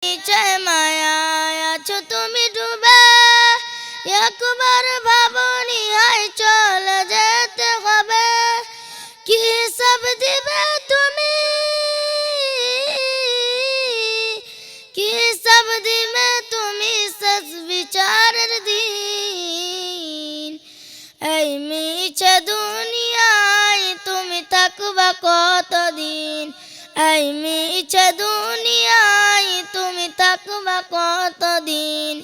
নিচে মায়ায় আছো তুমি ডুবে, একবার ভাবনি হাই চলে যেতে হবে। কি সব দিবে তুমি, কি সব দিবে তুমি শেষ বিচারের দিন। এই মিছে দুনিয়ায় তুমি থাকবা কতদিন, এই মিছে দুনিয়ায় তুমি থাকবা কতদিন।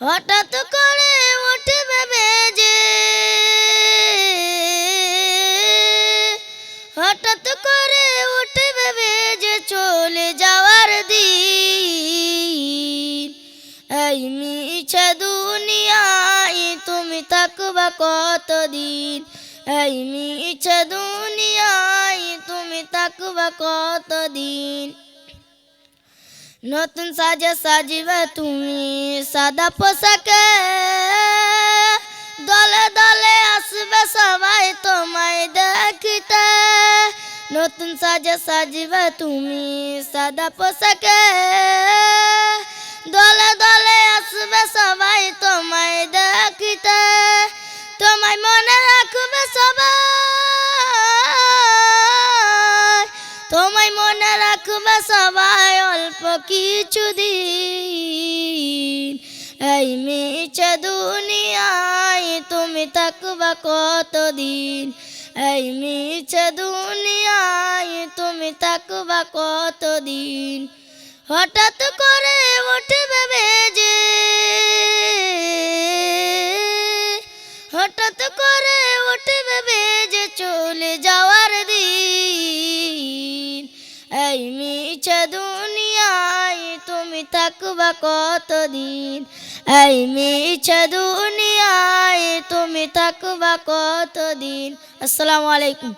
হঠাৎ করে উঠবে বেজে, হঠাৎ করে উঠবে বেজে চলে যাওয়ার দিন। এই মিছে দুনিয়ায় তুমি থাকবা কতদিন, এই মিছে দুনিয়ায় তুমি থাকবা কতদিন। নতুন সাজে সাজিবে তুমি সাদা পোশাকে, দলে দলে আসবে সবাই তোমায় দেখিতে। নতুন সাজে সাজিবে তুমি সাদা পোশাকে, দলে দলে আসবে সবাই তোমায় দেখিতে। তোমায় মনে রাখবে সবাই, তোমায় মনে রাখবে সবাই অল্প কিছুদিন। এই মিছে দুনিয়ায় তুমি থাকবা কতদিন, এই মিছে দুনিয়ায় তুমি থাকবা কতদিন। হঠাৎ করে উঠবে বেজে, হঠাৎ করে উঠবে বেজে চলে যাওয়ার দিন। এই মিছে দুনিয়ায় তুমি থাকবা কতদিন, এই মিছে দুনিয়ায় তুমি থাকবা কতদিন। আসসালামু আলাইকুম।